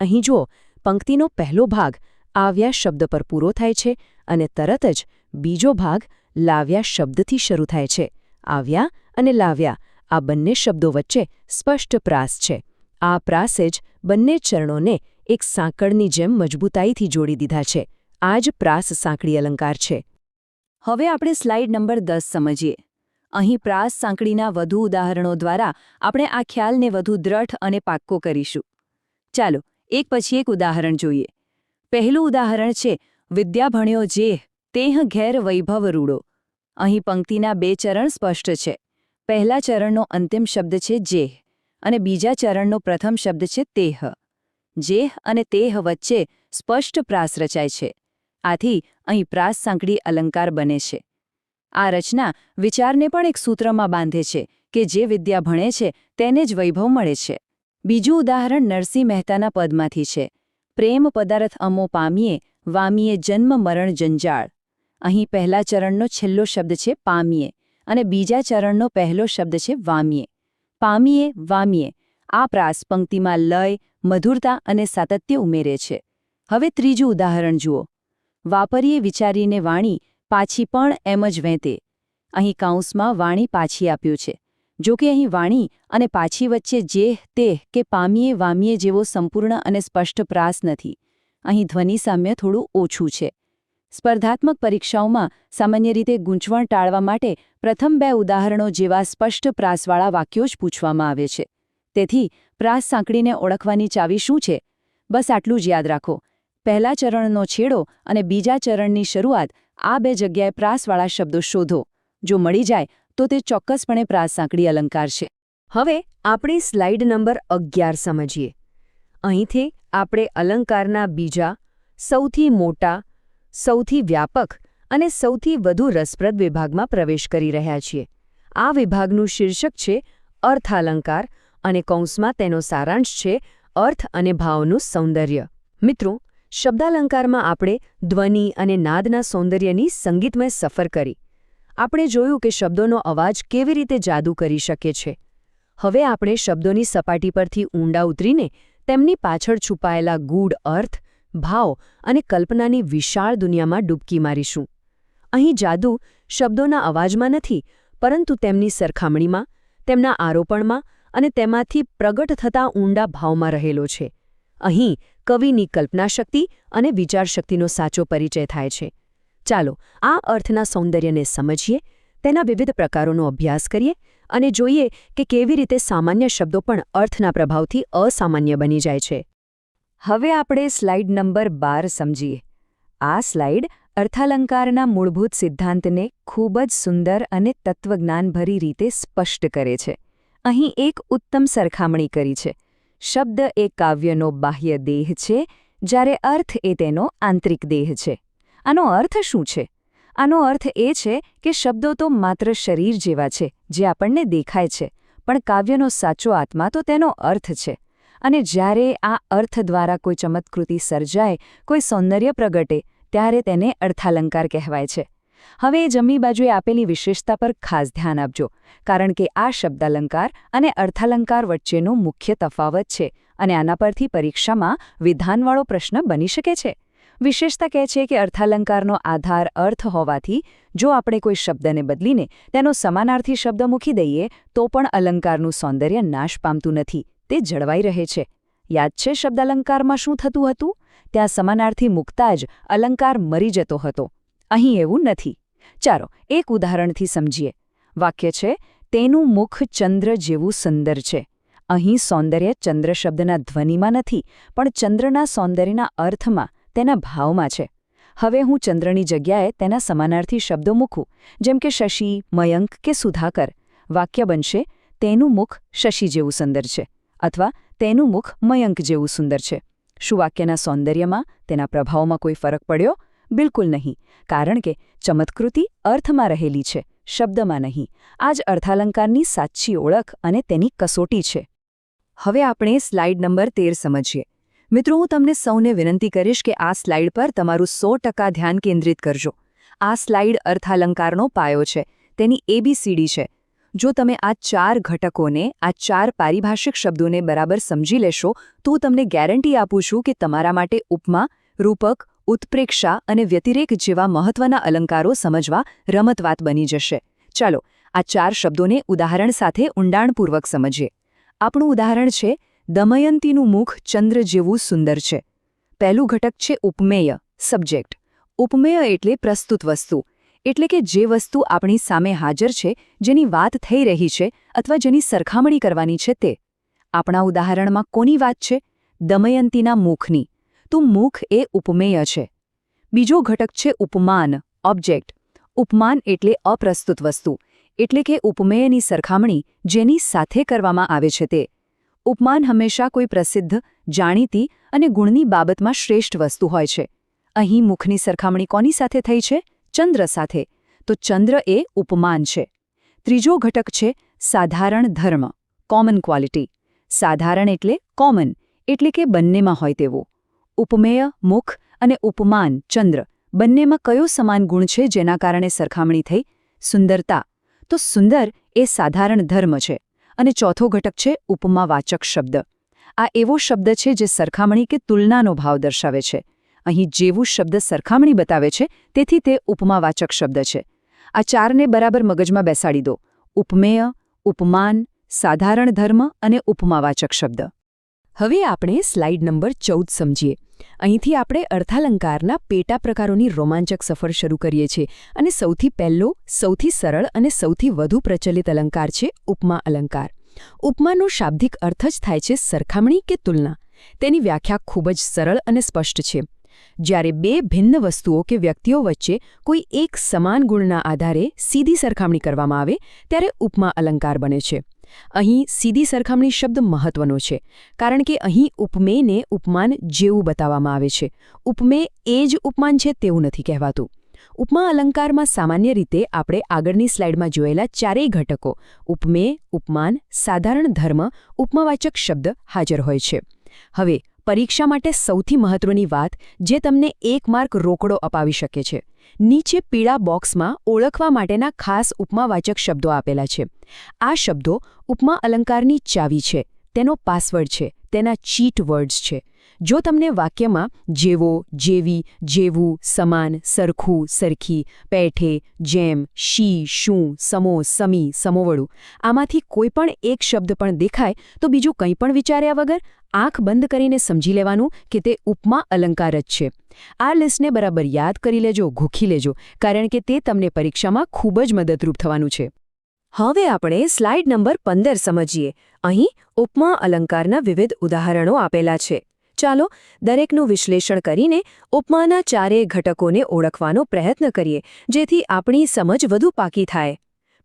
અહીં જુઓ, પંક્તિનો પહેલો ભાગ આવ્યા શબ્દ પર પૂરો થાય છે અને તરત જ બીજો ભાગ લાવ્યા શબ્દથી શરૂ થાય છે. આવ્યા અને લાવ્યા આ બંને શબ્દો વચ્ચે સ્પષ્ટ પ્રાસ છે. આ પ્રાસે જ બંને ચરણોને એક સાંકળની જેમ મજબૂતાઈથી જોડી દીધા છે. આ જ પ્રાસ સાંકળી અલંકાર છે. હવે આપણે સ્લાઇડ નંબર 10 સમજીએ. અહીં પ્રાસ સાંકળીના વધુ ઉદાહરણો દ્વારા આપણે આ ખ્યાલને વધુ દ્રઢ અને પાક્કો કરીશું. ચાલો એક પછી એક ઉદાહરણ જોઈએ. પહેલું ઉદાહરણ છે વિદ્યા ભણ્યો જે તેહ ઘેર વૈભવ રૂડો. અહીં પંક્તિના બે ચરણ સ્પષ્ટ છે. પહેલા ચરણનો અંતિમ શબ્દ છે જેહ અને બીજા ચરણનો પ્રથમ શબ્દ છે તેહ. જેહ અને તેહ વચ્ચે સ્પષ્ટ પ્રાસ રચાય છે. આથી અહીં પ્રાસ સાંકળી અલંકાર બને છે. આ રચના વિચારને પણ એક સૂત્રમાં બાંધે છે કે જે વિદ્યા ભણે છે તેને જ વૈભવ મળે છે. બીજું ઉદાહરણ નરસિંહ મહેતાના પદમાંથી છે. પ્રેમ પદાર્થ અમો પામીએ, વામીએ જન્મ મરણ જંજાળ. અહીં પહેલા ચરણનો છેલ્લો શબ્દ છે પામીએ અને બીજા ચરણનો પહેલો શબ્દ છે વામીએ. પામીએ, વામીએ આ પ્રાસ પંક્તિમાં લય, મધુરતા અને સાતત્ય ઉમેરે છે. હવે ત્રીજું ઉદાહરણ જુઓ. વાપરીએ વિચારીને વાણી પાછી પણ એમ જ વહેતે. અહીં કૌંસમાં વાણી પાછી આપ્યું છે. જો કે અહીં વાણી અને પાછી વચ્ચે જેહ તેહ કે પામીએ વામીએ જેવો સંપૂર્ણ અને સ્પષ્ટ પ્રાસ નથી. અહીં ધ્વનિ સામ્ય થોડું ઓછું છે. સ્પર્ધાત્મક પરીક્ષાઓમાં સામાન્ય રીતે ગૂંચવણ ટાળવા માટે પ્રથમ બે ઉદાહરણો જેવા સ્પષ્ટ પ્રાસવાળા વાક્યો જ પૂછવામાં આવે છે. તેથી પ્રાસ સાંકળીને ઓળખવાની ચાવી શું છે? બસ આટલું જ યાદ રાખો. પહેલા ચરણનો છેડો અને બીજા ચરણની શરૂઆત આ બે જગ્યાએ પ્રાસવાળા શબ્દો શોધો. જો મળી જાય તો તે ચોક્કસપણે પ્રાસ સાંકળી અલંકાર છે. હવે આપણે સ્લાઇડ નંબર 11 સમજીએ. અહીંથી આપણે અલંકારના બીજા, સૌથી મોટા, સૌથી વ્યાપક અને સૌથી વધુ રસપ્રદ વિભાગમાં પ્રવેશ કરી રહ્યા છીએ. આ વિભાગનું શીર્ષક છે અર્થાલંકાર અને કૌંસમાં તેનો સારાંશ છે અર્થ અને ભાવનું સૌંદર્ય. મિત્રો, શબ્દાલંકારમાં આપણે ધ્વનિ અને નાદના સૌંદર્યની સંગીતમય સફર કરી. આપણે જોયું કે શબ્દોનો અવાજ કેવી રીતે જાદુ કરી શકે છે. હવે આપણે શબ્દોની સપાટી પરથી ઊંડા ઉતરીને તેમની પાછળ છુપાયેલા ગૂઢ અર્થ, ભાવ અને કલ્પનાની વિશાળ દુનિયામાં ડૂબકી મારીશું. અહીં જાદુ શબ્દોના અવાજમાં નથી, પરંતુ તેમની સરખામણીમાં, તેમના આરોપણમાં અને તેમાંથી પ્રગટ થતા ઊંડા ભાવમાં રહેલો છે. અહીં કવિની કલ્પનાશક્તિ અને વિચારશક્તિનો સાચો પરિચય થાય છે. ચાલો આ અર્થના સૌંદર્યને સમજીએ, તેના વિવિધ પ્રકારોનો અભ્યાસ કરીએ અને જોઈએ કે કેવી રીતે સામાન્ય શબ્દો પણ અર્થના પ્રભાવથી અસામાન્ય બની જાય છે. હવે આપણે સ્લાઇડ નંબર 12 સમજીએ. આ સ્લાઇડ અર્થાલંકારના મૂળભૂત સિદ્ધાંતને ખૂબ જ સુંદર અને તત્વજ્ઞાનભરી રીતે સ્પષ્ટ કરે છે. અહીં એક ઉત્તમ સરખામણી કરી છે. શબ્દ એ કાવ્યનો બાહ્ય દેહ છે, જ્યારે અર્થ એ તેનો આંતરિક દેહ છે. આનો અર્થ શું છે? આનો અર્થ એ છે કે શબ્દો તો માત્ર શરીર જેવા છે, જે આપણને દેખાય છે, પણ કાવ્યનો સાચો આત્મા તો તેનો અર્થ છે. અને જ્યારે આ અર્થ દ્વારા કોઈ ચમત્કૃતિ સર્જાય, કોઈ સૌંદર્ય પ્રગટે, ત્યારે તેને અર્થાલંકાર કહેવાય છે. હવે જમણી બાજુએ આપેલી વિશેષતા પર ખાસ ધ્યાન આપજો, કારણ કે આ શબ્દાલંકાર અને અર્થાલંકાર વચ્ચેનો મુખ્ય તફાવત છે અને આના પરથી પરીક્ષામાં વિધાનવાળો પ્રશ્ન બની શકે છે. વિશેષતા કહે છે કે અર્થાલંકારનો આધાર અર્થ હોવાથી જો આપણે કોઈ શબ્દને બદલીને તેનો સમાનાર્થી શબ્દ મૂકી દઈએ તો પણ અલંકારનું સૌંદર્ય નાશ પામતું નથી, તે જળવાઈ રહે છે. યાદ છે શબ્દાલંકારમાં શું થતું હતું? ત્યાં સમાનાર્થી મૂકતા જ અલંકાર મરી જતો હતો. અહીં એવું નથી. ચાલો એક ઉદાહરણથી સમજીએ. વાક્ય છે, તેનું મુખ ચંદ્ર જેવું સુંદર છે. અહીં સૌંદર્ય ચંદ્ર શબ્દના ધ્વનિમાં નથી, પણ ચંદ્રના સૌંદર્યના અર્થમાં, તેના ભાવમાં છે. હવે હું ચંદ્રની જગ્યાએ તેના સમાનાર્થી શબ્દો મૂકું, જેમ કે શશી, મયંક કે સુધાકર. વાક્ય બનશે, તેનું મુખ શશી જેવું સુંદર છે, અથવા તેનું મુખ મયંક જેવું સુંદર છે. શું વાક્યના સૌંદર્યમાં, તેના પ્રભાવમાં કોઈ ફરક પડ્યો? બિલકુલ નહીં, કારણ કે ચમત્કૃતિ અર્થમાં રહેલી છે, શબ્દમાં નહીં. આ જ અર્થાલંકારની સાચી ઓળખ અને તેની કસોટી છે. હવે આપણે સ્લાઇડ નંબર 13 સમજીએ. મિત્રો, હું તમને સૌને વિનંતી કરીશ કે આ સ્લાઇડ પર તમારું 100% ધ્યાન કેન્દ્રિત કરજો. આ સ્લાઇડ અર્થાલંકારનો પાયો છે, તેની ABCD છે. જો તમે આ 4 ઘટકોને, આ 4 પારિભાષિક શબ્દોને બરાબર સમજી લેશો, તો હું તમને ગેરંટી આપું છું કે તમારા માટે ઉપમા, રૂપક, ઉત્પ્રેક્ષા અને વ્યતિરેક જેવા મહત્વના અલંકારો સમજવા રમતવાત બની જશે. ચાલો આ 4 શબ્દોને ઉદાહરણ સાથે ઊંડાણપૂર્વક સમજીએ. આપણું ઉદાહરણ છે, દમયંતીનું મુખ ચંદ્ર જેવું સુંદર છે. પહેલું ઘટક છે ઉપમેય, સબ્જેક્ટ. ઉપમેય એટલે પ્રસ્તુત વસ્તુ, એટલે કે જે વસ્તુ આપણી સામે હાજર છે, જેની વાત થઈ રહી છે અથવા જેની સરખામણી કરવાની છે તે. આપણા ઉદાહરણમાં કોની વાત છે? દમયંતીના મુખની. તો મુખ એ ઉપમેય છે. બીજો ઘટક છે ઉપમાન, ઓબ્જેક્ટ. ઉપમાન એટલે અપ્રસ્તુત વસ્તુ, એટલે કે ઉપમેયની સરખામણી જેની સાથે કરવામાં આવે છે તે. ઉપમાન હંમેશા કોઈ પ્રસિદ્ધ, જાણીતી અને ગુણની બાબતમાં શ્રેષ્ઠ વસ્તુ હોય છે. અહીં મુખની સરખામણી કોની સાથે થઈ છે? ચંદ્ર સાથે. તો ચંદ્ર એ ઉપમાન છે. ત્રીજો ઘટક છે સાધારણ ધર્મ, કોમન ક્વોલિટી. સાધારણ એટલે કોમન, એટલે કે બંનેમાં હોય તેવું. ઉપમેય, મુખ અને ઉપમાન, ચંદ્ર, બંનેમાં કયો સમાન ગુણ છે જેના કારણે સરખામણી થઈ? સુંદરતા. તો સુંદર એ સાધારણ ધર્મ છે. અને ચોથો ઘટક છે ઉપમાવાચક શબ્દ. આ એવો શબ્દ છે જે સરખામણી કે તુલનાનો ભાવ દર્શાવે છે. અહીં જેવું શબ્દ સરખામણી બતાવે છે, તેથી તે ઉપમાવાચક શબ્દ છે. આ 4ને બરાબર મગજમાં બેસાડી દો: ઉપમેય, ઉપમાન, સાધારણ ધર્મ અને ઉપમાવાચક શબ્દ. હવે આપણે સ્લાઇડ નંબર 14 સમજીએ. અહીંથી આપણે અર્થાલંકારના પેટા પ્રકારોની રોમાંચક સફર શરૂ કરીએ છીએ, અને સૌથી પહેલો, સૌથી સરળ અને સૌથી વધુ પ્રચલિત અલંકાર છે ઉપમા અલંકાર. ઉપમાનો શાબ્દિક અર્થ જ થાય છે સરખામણી કે તુલના. તેની વ્યાખ્યા ખૂબ જ સરળ અને સ્પષ્ટ છે. જ્યારે બે ભિન્ન વસ્તુઓ કે વ્યક્તિઓ વચ્ચે કોઈ એક સમાન ગુણના આધારે સીધી સરખામણી કરવામાં આવે, ત્યારે ઉપમા અલંકાર બને છે. અહીં સીધી સરખામણી શબ્દ મહત્વનો છે, કારણ કે અહીં ઉપમેયને ઉપમાન જેવું બતાવવામાં આવે છે. ઉપમેય એ જ ઉપમાન છે તેવું નથી કહેવાતું. ઉપમા અલંકારમાં સામાન્ય રીતે આપણે આગળની સ્લાઇડમાં જોયેલા 4 ઘટકો ઉપમેય, ઉપમાન, સાધારણ ધર્મ, ઉપમાવાચક શબ્દ હાજર હોય છે. હવે પરીક્ષા માટે સૌથી મહત્વની વાત, જે તમને 1 માર્ક રોકડો અપાવી શકે છે. નીચે પીળા બોક્સમાં ઓળખવા માટેના ખાસ ઉપમાવાચક શબ્દો આપેલા છે. આ શબ્દો ઉપમા અલંકારની ચાવી છે, તેનો પાસવર્ડ છે, તેના ચીટ વર્ડ્સ છે. જો તમને વાક્યમાં જેવો, જેવી, જેવું, સમાન, સરખું, સરખી, પેઠે, જેમ, શી, શું, સમો, સમી, સમોવડું આમાંથી કોઈ પણ એક શબ્દ પણ દેખાય, તો બીજું કંઈ પણ વિચાર્યા વગર આંખ બંધ કરીને સમજી લેવાનું કે તે ઉપમા અલંકાર જ છે. આ લિસ્ટને બરાબર યાદ કરી લેજો, ઘૂખી લેજો, કારણ કે તે તમને પરીક્ષામાં ખૂબ જ મદદરૂપ થવાનું છે. હવે આપણે સ્લાઇડ નંબર 15 સમજીએ. અહીં ઉપમા અલંકારના વિવિધ ઉદાહરણો આપેલા છે. ચાલો દરેકનું વિશ્લેષણ કરીને ઉપમાના 4 ઘટકોને ઓળખવાનો પ્રયત્ન કરીએ, જેથી આપણી સમજ વધુ પાકી થાય.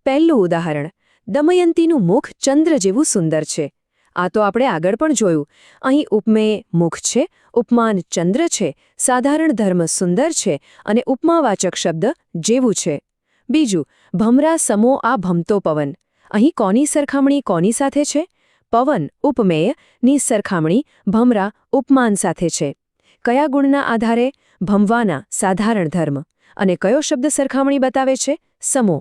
પહેલું ઉદાહરણ: દમયંતીનું મુખ ચંદ્ર જેવું સુંદર છે. આ તો આપણે આગળ પણ જોયું. અહીં ઉપમેય મુખ છે, ઉપમાન ચંદ્ર છે, સાધારણ ધર્મ સુંદર છે અને ઉપમાવાચક શબ્દ જેવું છે. બીજું: ભમરા સમો આ ભમતો પવન. અહીં કોની સરખામણી કોની સાથે છે? પવન ઉપમેયની સરખામણી ભમરા ઉપમાન સાથે છે. કયા ગુણના આધારે? ભમવાના, સાધારણ ધર્મ. અને કયો શબ્દ સરખામણી બતાવે છે? સમો.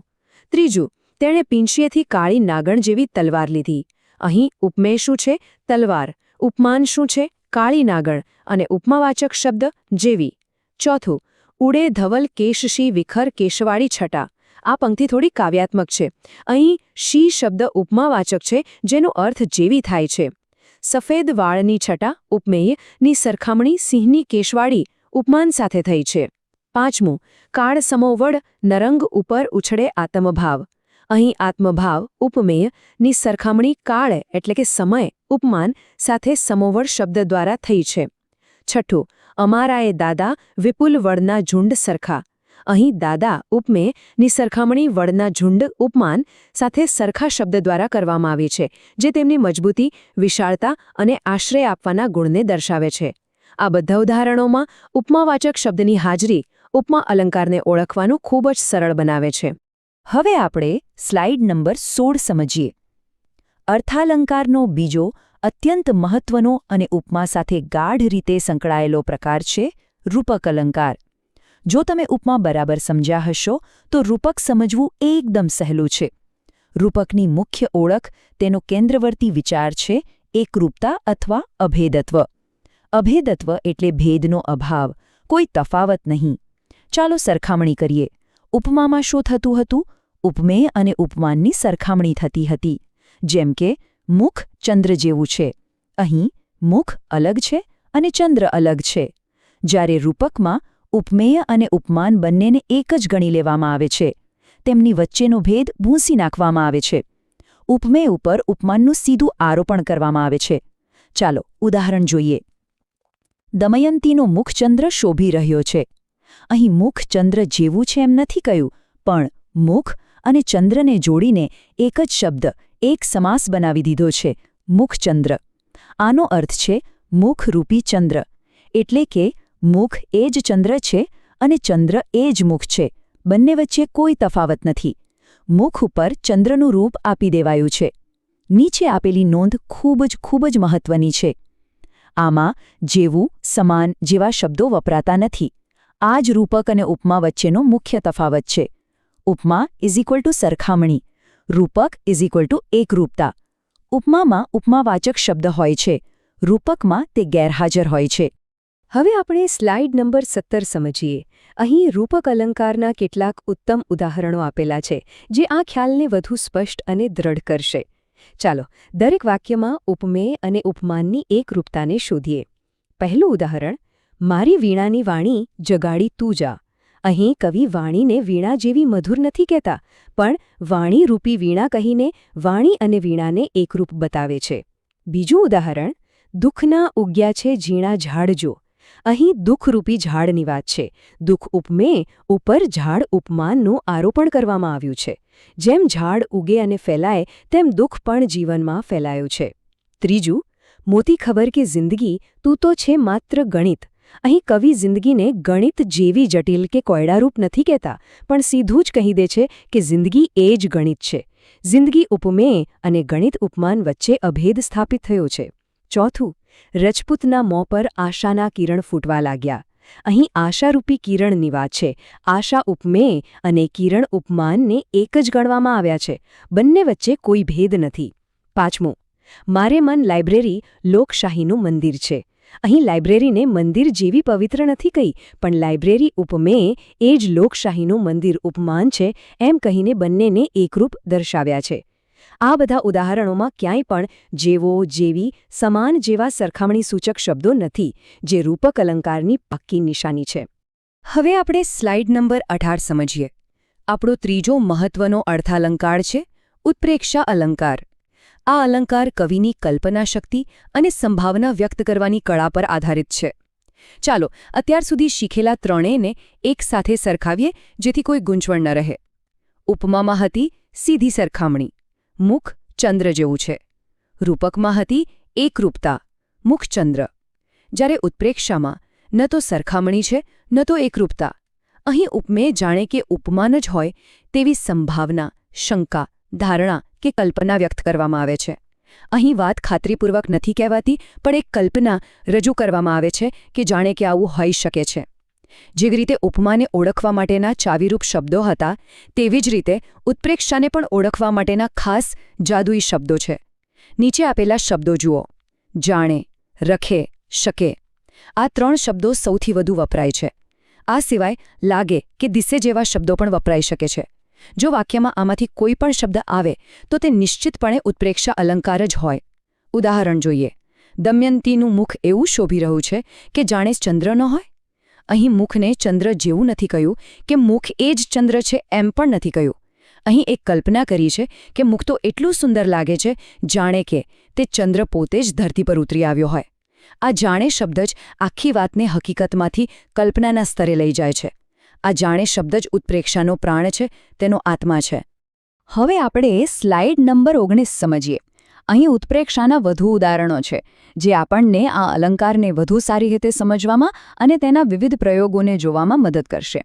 ત્રીજું: તેણે પીંછીએથી કાળી નાગણ જેવી તલવાર લીધી. અહીં ઉપમેય શું છે? તલવાર. ઉપમાન શું છે? કાળી નાગણ. અને ઉપમાવાચક શબ્દ જેવી. ચોથું: ઉડે ધવલ કેશશી વિખર કેશવાળી છટા. આ પંક્તિ થોડી કાવ્યાત્મક છે. અહીં શી શબ્દ ઉપમાવાચક છે, જેનો અર્થ જેવી થાય છે. સફેદ વાળની છટા ઉપમેયની સરખામણી સિંહની કેશવાળી ઉપમાન સાથે થઈ છે. 5મું, કાળ સમોવડ નરંગ ઉપર ઉછળે આત્મભાવ. અહીં આત્મભાવ ઉપમેયની સરખામણી કાળ એટલે કે સમય ઉપમાન સાથે સમોવડ શબ્દ દ્વારા થઈ છે. 6, અમારાએ દાદા વિપુલ વડના ઝુંડ સરખા. અહીં દાદા ઉપમેયની સરખામણી વડના ઝુંડ ઉપમાન સાથે સરખા શબ્દ દ્વારા કરવામાં આવી છે, જે તેમની મજબૂતી, વિશાળતા અને આશ્રય આપવાના ગુણને દર્શાવે છે. આ બધા ઉદાહરણોમાં ઉપમાવાચક શબ્દની હાજરી ઉપમા અલંકારને ઓળખવાનું ખૂબ જ સરળ બનાવે છે. હવે આપણે સ્લાઇડ નંબર 16 સમજીએ. અર્થાલંકારનો બીજો અત્યંત મહત્વનો અને ઉપમા સાથે ગાઢ રીતે સંકળાયેલો પ્રકાર છે રૂપક અલંકાર. જો તમે ઉપમા બરાબર સમજ્યા હશો તો રૂપક સમજવું એકદમ સહેલું છે. રૂપકની મુખ્ય ઓળખ તેનો કેન્દ્રવર્તી વિચાર છે એકરૂપતા અથવા અભેદત્વ. અભેદત્વ એટલે ભેદનો અભાવ, કોઈ તફાવત નહીં. ચાલો સરખામણી કરીએ. ઉપમામાં શું થતું હતું? ઉપમેય અને ઉપમાનની સરખામણી થતી હતી. જેમ કે મુખ ચંદ્ર જેવું છે. અહીં મુખ અલગ છે અને ચંદ્ર અલગ છે. જ્યારે રૂપકમાં ઉપમેય અને ઉપમાન બંનેને એક જ ગણી લેવામાં આવે છે. તેમની વચ્ચેનો ભેદ ભૂંસી નાખવામાં આવે છે. ઉપમેય ઉપર ઉપમાનનું સીધું આરોપણ કરવામાં આવે છે. ચાલો ઉદાહરણ જોઈએ. દમયંતીનો મુખચંદ્ર શોભી રહ્યો છે. અહીં મુખ ચંદ્ર જેવું છે એમ નથી કહ્યું, પણ મુખ અને ચંદ્રને જોડીને એક જ શબ્દ, એક સમાસ બનાવી દીધો છે, મુખચંદ્ર. આનો અર્થ છે મુખરૂપી ચંદ્ર. એટલે કે મુખ એ જ ચંદ્ર છે અને ચંદ્ર એ જ મુખ છે. બંને વચ્ચે કોઈ તફાવત નથી. મુખ ઉપર ચંદ્રનું રૂપ આપી દેવાયું છે. નીચે આપેલી નોંધ ખૂબ જ મહત્વની છે. આમાં જેવું, સમાન જેવા શબ્દો વપરાતા નથી. આ જ રૂપક અને ઉપમા વચ્ચેનો મુખ્ય તફાવત છે. ઉપમા = સરખામણી, રૂપક = એકરૂપતા. ઉપમામાં ઉપમાવાચક શબ્દ હોય છે, રૂપકમાં તે ગેરહાજર હોય છે. હવે આપણે સ્લાઇડ નંબર 17 સમજીએ. અહીં રૂપક અલંકારના કેટલાક ઉત્તમ ઉદાહરણો આપેલા છે, જે આ ખ્યાલને વધુ સ્પષ્ટ અને દ્રઢ કરશે. ચાલો દરેક વાક્યમાં ઉપમેય અને ઉપમાનની એકરૂપતાને શોધીએ. પહેલું ઉદાહરણ, મારી વીણાની વાણી જગાડી તું જા. અહીં કવિ વાણીને વીણા જેવી મધુર નથી કહેતા, પણ વાણીરૂપી વીણા કહીને વાણી અને વીણાને એકરૂપ બતાવે છે. બીજું ઉદાહરણ, દુઃખના ઉગ્યા છે ઝીણા ઝાડ જો. અહીં દુઃખરૂપી ઝાડની વાત છે. દુઃખ ઉપમેય ઉપર ઝાડ ઉપમાનનું આરોપણ કરવામાં આવ્યું છે. જેમ ઝાડ ઉગે અને ફેલાય તેમ દુઃખ પણ જીવનમાં ફેલાયું છે. ત્રીજું, મોતી ખબર કે જિંદગી તું તો છે માત્ર ગણિત. અહીં કવિ જિંદગીને ગણિત જેવી જટિલ કે કોયડારૂપ નથી કહેતા, પણ સીધું જ કહી દે છે કે જિંદગી એ જ ગણિત છે. જિંદગી ઉપમેય અને ગણિત ઉપમાન વચ્ચે અભેદ સ્થાપિત થયો છે. ચોથું, રજપૂતના મોં પર આશાના કિરણ ફૂટવા લાગ્યા. અહીં આશારૂપી કિરણની વાત છે. આશા ઉપમેય અને કિરણ ઉપમાનને એક જ ગણવામાં આવ્યા છે. બંને વચ્ચે કોઈ ભેદ નથી. પાંચમું, મારે મન લાઇબ્રેરી લોકશાહીનું મંદિર છે. અહીં લાઇબ્રેરીને મંદિર જેવી પવિત્ર નથી કહી, પણ લાઇબ્રેરી ઉપમેય એ જ લોકશાહીનું મંદિર ઉપમાન છે એમ કહીને બંનેને એકરૂપ દર્શાવ્યા છે. આ બધા ઉદાહરણોમાં ક્યાંય પણ જેવો, જેવી, સમાન જેવા સરખામણી સૂચક શબ્દો નથી, જે રૂપક અલંકારની પાક્કી નિશાની છે. હવે આપણે સ્લાઇડ નંબર 18 સમજીએ. આપણો ત્રીજો મહત્વનો અર્થાલંકાર છે ઉત્પ્રેક્ષા અલંકાર. આ અલંકાર કવિની કલ્પના શક્તિ અને સંભાવના વ્યક્ત કરવાની કળા પર આધારિત છે. ચાલો અત્યાર સુધી શીખેલા ત્રણેયને એક સાથે સરખાવીએ, જેથી કોઈ ગૂંચવણ ન રહે. ઉપમામાં હતી સીધી સરખામણી, મુખ ચંદ્ર જેવું છે. રૂપકમાં હતી એકરૂપતા, મુખ ચંદ્ર. જ્યારે ઉત્પ્રેક્ષામાં ન તો સરખામણી છે ન તો એકરૂપતા. અહીં ઉપમેય જાણે કે ઉપમાન જ હોય તેવી સંભાવના, શંકા, ધારણા કે કલ્પના વ્યક્ત કરવામાં આવે છે. અહીં વાત ખાતરીપૂર્વક નથી કહેવાતી, પણ એક કલ્પના રજૂ કરવામાં આવે છે કે જાણે કે આવું હોઈ શકે છે. જેવી રીતે ઉપમાને ઓળખવા માટેના ચાવીરૂપ શબ્દો હતા, તેવી જ રીતે ઉત્પ્રેક્ષાને પણ ઓળખવા માટેના ખાસ જાદુઈ શબ્દો છે. નીચે આપેલા શબ્દો જુઓ. જાણે, રખે, શકે. આ ત્રણ શબ્દો સૌથી વધુ વપરાય છે. આ સિવાય લાગે કે દિસે જેવા શબ્દો પણ વપરાઈ શકે છે. જો વાક્યમાં આમાંથી કોઈ પણ શબ્દ આવે તો તે નિશ્ચિતપણે ઉત્પ્રેક્ષા અલંકાર જ હોય. ઉદાહરણ જોઈએ. દમયંતીનું મુખ એવું શોભી રહ્યું છે કે જાણે ચંદ્ર ન હોય. અહીં મુખને ચંદ્ર જેવું નથી કહ્યું કે મુખ એ જ ચંદ્ર છે એમ પણ નથી કહ્યું. અહીં એક કલ્પના કરી છે કે મુખ તો એટલું સુંદર લાગે છે જાણે કે તે ચંદ્ર પોતે જ ધરતી પર ઉતરી આવ્યો હોય. આ જાણે શબ્દ જ આખી વાતને હકીકતમાંથી કલ્પનાના સ્તરે લઈ જાય છે. આ જાણે શબ્દ જ ઉત્પ્રેક્ષાનો પ્રાણ છે, તેનો આત્મા છે. હવે આપણે સ્લાઇડ નંબર 19 સમજીએ. અહીં ઉત્પ્રેક્ષાના વધુ ઉદાહરણો છે જે આપણને આ અલંકારને વધુ સારી રીતે સમજવામાં અને તેના વિવિધ પ્રયોગોને જોવામાં મદદ કરશે.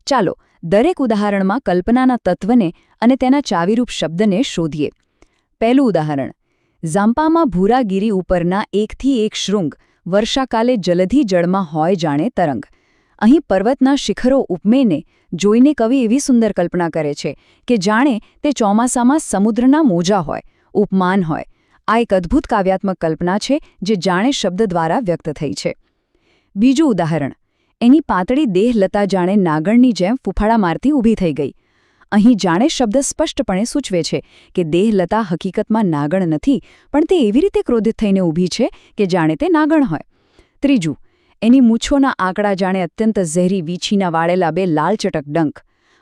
ચાલો દરેક ઉદાહરણમાં કલ્પનાના તત્વને અને તેના ચાવીરૂપ શબ્દને શોધીએ. પહેલું ઉદાહરણ: ઝાંપામાં ભૂરાગીરી ઉપરના એકથી એક શૃંગ વર્ષાકાલે જલધી જળમાં હોય જાણે તરંગ. અહીં પર્વતના શિખરો ઉપમેયને જોઈને કવિ એવી સુંદર કલ્પના કરે છે કે જાણે તે ચોમાસામાં સમુદ્રના મોજા હોય, ઉપમાન હોય. આ એક અદ્ભુત કાવ્યાત્મક કલ્પના છે જે જાણે શબ્દ દ્વારા વ્યક્ત થઈ છે. બીજું ઉદાહરણ: એની પાતળી દેહલતા જાણે નાગણની જેમ ફૂફાડા મારતી ઊભી થઈ ગઈ. અહીં જાણે શબ્દ સ્પષ્ટપણે સૂચવે છે કે દેહલતા હકીકતમાં નાગણ નથી, પણ તે એવી રીતે ક્રોધિત થઈને ઊભી છે કે જાણે તે નાગણ હોય. ત્રીજું: એની મૂછોના આંકડા જાણે અત્યંત ઝેરી વીંછીના વાળેલા બે લાલચટક ડંખ.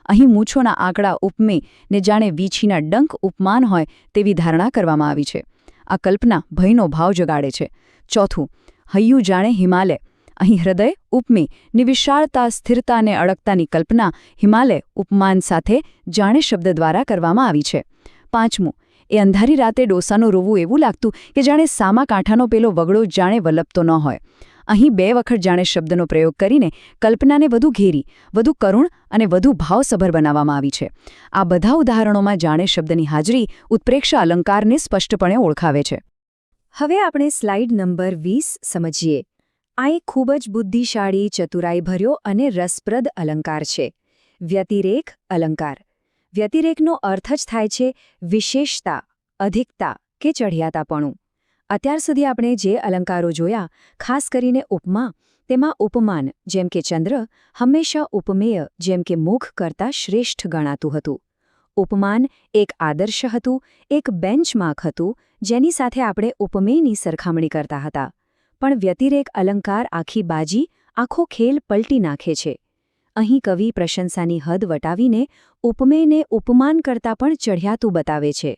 અહીં મૂછોના આંકડા ઉપમે ને જાણે વીંછીના ડંખ ઉપમાન હોય તેવી ધારણા કરવામાં આવી છે. આ કલ્પના ભયનો ભાવ જગાડે છે. ચોથું: હૈયું જાણે હિમાલય. અહીં હૃદય ઉપમે ની વિશાળતા, સ્થિરતા અને અડગતાની કલ્પના હિમાલય ઉપમાન સાથે જાણે શબ્દ દ્વારા કરવામાં આવી છે. પાંચમું: એ અંધારી રાતે ડોસાનો રોવું એવું લાગતું કે જાણે સામા કાંઠાનો પેલો વગડો જાણે વલપતો ન હોય. અહીં 2 વખત જાણે શબ્દનો પ્રયોગ કરીને કલ્પનાને વધુ ઘેરી, વધુ કરુણ અને વધુ ભાવસભર બનાવવામાં આવી છે. આ બધા ઉદાહરણોમાં જાણે શબ્દની હાજરી ઉત્પ્રેક્ષા અલંકારને સ્પષ્ટપણે ઓળખાવે છે. હવે આપણે સ્લાઇડ નંબર 20 સમજીએ. આ એક ખૂબ જ બુદ્ધિશાળી, ચતુરાઈભર્યો અને રસપ્રદ અલંકાર છે. વ્યતિરેક અલંકાર. વ્યતિરેકનો અર્થ જ થાય છે વિશેષતા, અધિકતા કે ચઢિયાતાપણું. અત્યાર સુધી આપણે જે અલંકારો જોયા, ખાસ કરીને ઉપમા, તેમાં ઉપમાન જેમ કે ચંદ્ર હંમેશા ઉપમેય જેમ કે મુખ કરતાં શ્રેષ્ઠ ગણાતું હતું. ઉપમાન એક આદર્શ હતું, એક બેન્ચમાર્ક હતું જેની સાથે આપણે ઉપમેયની સરખામણી કરતા હતા. પણ વ્યતિરેક અલંકાર આખી બાજી, આખો ખેલ પલટી નાખે છે. અહીં કવિ પ્રશંસાની હદ વટાવીને ઉપમેયને ઉપમાન કરતાં પણ ચઢિયાતું બતાવે છે.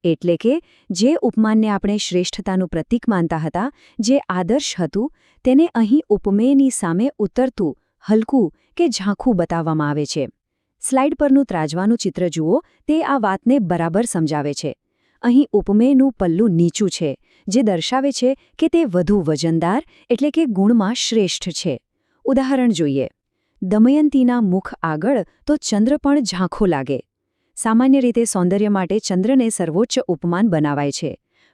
એટલે કે જે ઉપમાનને આપણે શ્રેષ્ઠતાનું પ્રતીક માનતા હતા, જે આદર્શ હતું, તેને અહીં ઉપમેયની સામે ઉતરતું, હલકું કે ઝાંખું બતાવવામાં આવે છે. સ્લાઇડ પરનું ત્રાજવાનું ચિત્ર જુઓ, તે આ વાતને બરાબર સમજાવે છે. અહીં ઉપમેયનું પલ્લું નીચું છે, જે દર્શાવે છે કે તે વધુ વજનદાર એટલે કે ગુણમાં શ્રેષ્ઠ છે. ઉદાહરણ જોઈએ. દમયંતીના મુખ આગળ તો ચંદ્ર પણ ઝાંખો લાગે. સામાન્ય રીતે સૌંદર્ય માટે ચંદ્રને સર્વોચ્ચ ઉપમાન બનાવાય છે,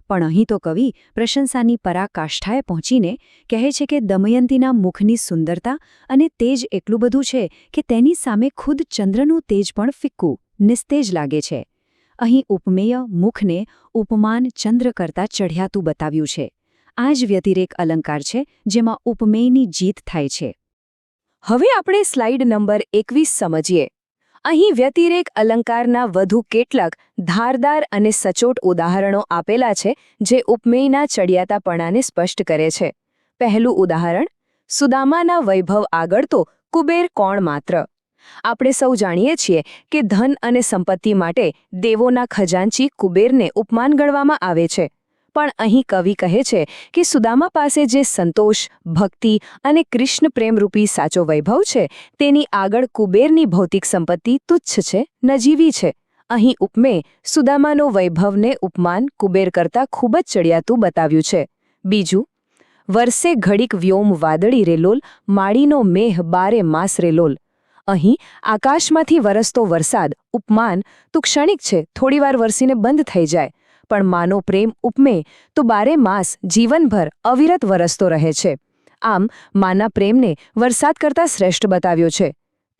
પણ અહીં તો કવિ પ્રશંસાની પરાકાષ્ઠાએ પહોંચીને કહે છે કે દમયંતીના મુખની સુંદરતા અને તેજ એટલું બધું છે કે તેની સામે ખુદ ચંદ્રનું તેજ પણ ફિક્કું, નિસ્તેજ લાગે છે. અહીં ઉપમેય મુખને ઉપમાન ચંદ્ર કરતાં ચઢિયાતું બતાવ્યું છે. આ જ વ્યતિરેક અલંકાર છે જેમાં ઉપમેયની જીત થાય છે. હવે આપણે સ્લાઇડ નંબર 21 સમજીએ. અહીં વ્યતિરેક અલંકારના વધુ કેટલાક ધારદાર અને સચોટ ઉદાહરણો આપેલા છે જે ઉપમેયના ચડિયાતાપણાને સ્પષ્ટ કરે છે. પહેલું ઉદાહરણ: સુદામાના વૈભવ આગળ તો કુબેર કોણ માત્ર. આપણે સૌ જાણીએ છીએ કે ધન અને સંપત્તિ માટે દેવોના ખજાનચી કુબેરને ઉપમાન ગણવામાં આવે છે. પણ અહીં કવિ કહે છે કે સુદામા પાસે જે સંતોષ, ભક્તિ અને કૃષ્ણ પ્રેમરૂપી સાચો વૈભવ છે, તેની આગળ કુબેરની ભૌતિક સંપત્તિ તુચ્છ છે, નજીવી છે. અહીં ઉપમેય સુદામાનો વૈભવને ઉપમાન કુબેર કરતાં ખૂબ જ ચડિયાતું બતાવ્યું છે. બીજું: વરસે ઘડીક વ્યોમ વાદળી રેલોલ, માળીનો મેહ બારે માસ રેલોલ. અહીં આકાશમાંથી વરસતો વરસાદ ઉપમાન તો ક્ષણિક છે, થોડીવાર વરસીને બંધ થઈ જાય, પણ માનો પ્રેમ ઉપમેય તો બારે માસ જીવનભર અવિરત વરસતો રહે છે. આમ માના પ્રેમને વરસાદ કરતાં શ્રેષ્ઠ બતાવ્યો છે.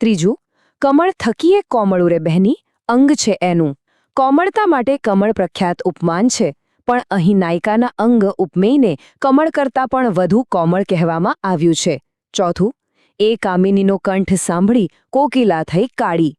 ત્રીજું: કમળ થકીએ કોમળું રે બહેની, અંગ છે એનું. કોમળતા માટે કમળ પ્રખ્યાત ઉપમાન છે, પણ અહીં નાયિકાના અંગ ઉપમેયને કમળ કરતાં પણ વધુ કોમળ કહેવામાં આવ્યું છે. ચોથું: એ કામિનીનો કંઠ સાંભળી કોકિલા થઈ કાળી.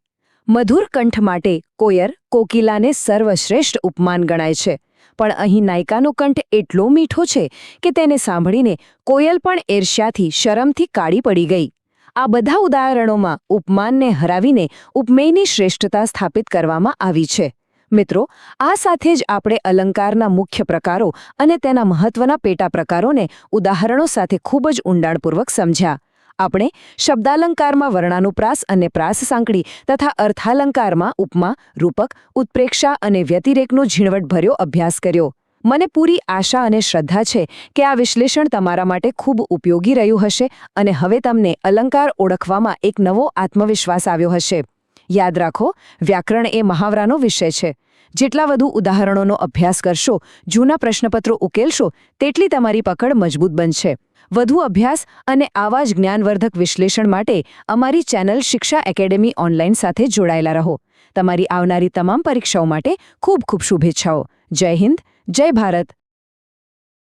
મધુર કંઠ માટે કોયર, કોકિલાને સર્વશ્રેષ્ઠ ઉપમાન ગણાય છે, પણ અહીં નાયિકાનો કંઠ એટલો મીઠો છે કે તેને સાંભળીને કોયલ પણ ઈર્ષ્યાથી શરમથી કાળી પડી ગઈ. આ બધા ઉદાહરણોમાં ઉપમાનને હરાવીને ઉપમેયની શ્રેષ્ઠતા સ્થાપિત કરવામાં આવી છે. મિત્રો, આ સાથે જ આપણે અલંકારના મુખ્ય પ્રકારો અને તેના મહત્વના પેટા પ્રકારોને ઉદાહરણો સાથે ખૂબ જ ઊંડાણપૂર્વક સમજ્યા. આપણે શબ્દાલંકારમાં વર્ણાનુપ્રાસ અને પ્રાસ સાંકળી તથા અર્થાલંકારમાં ઉપમા, રૂપક, ઉત્પ્રેક્ષા અને વ્યતિરેકનો ઝીણવટભર્યો અભ્યાસ કર્યો. મને પૂરી આશા અને શ્રદ્ધા છે કે આ વિશ્લેષણ તમારા માટે ખૂબ ઉપયોગી રહ્યું હશે અને હવે તમને અલંકાર ઓળખવામાં એક નવો આત્મવિશ્વાસ આવ્યો હશે. યાદ રાખો, વ્યાકરણ એ મહાવરાનો વિષય છે. જેટલા વધુ ઉદાહરણોનો અભ્યાસ કરશો, જૂના પ્રશ્નપત્રો ઉકેલશો, તેટલી તમારી પકડ મજબૂત બનશે. વધુ અભ્યાસ અને આવા જ જ્ઞાનવર્ધક વિશ્લેષણ માટે અમારી ચેનલ શિક્ષા એકેડેમી ઓનલાઈન સાથે જોડાયેલા રહો. તમારી આવનારી તમામ પરીક્ષાઓ માટે ખૂબ ખૂબ શુભેચ્છાઓ. જય હિન્દ, જય ભારત.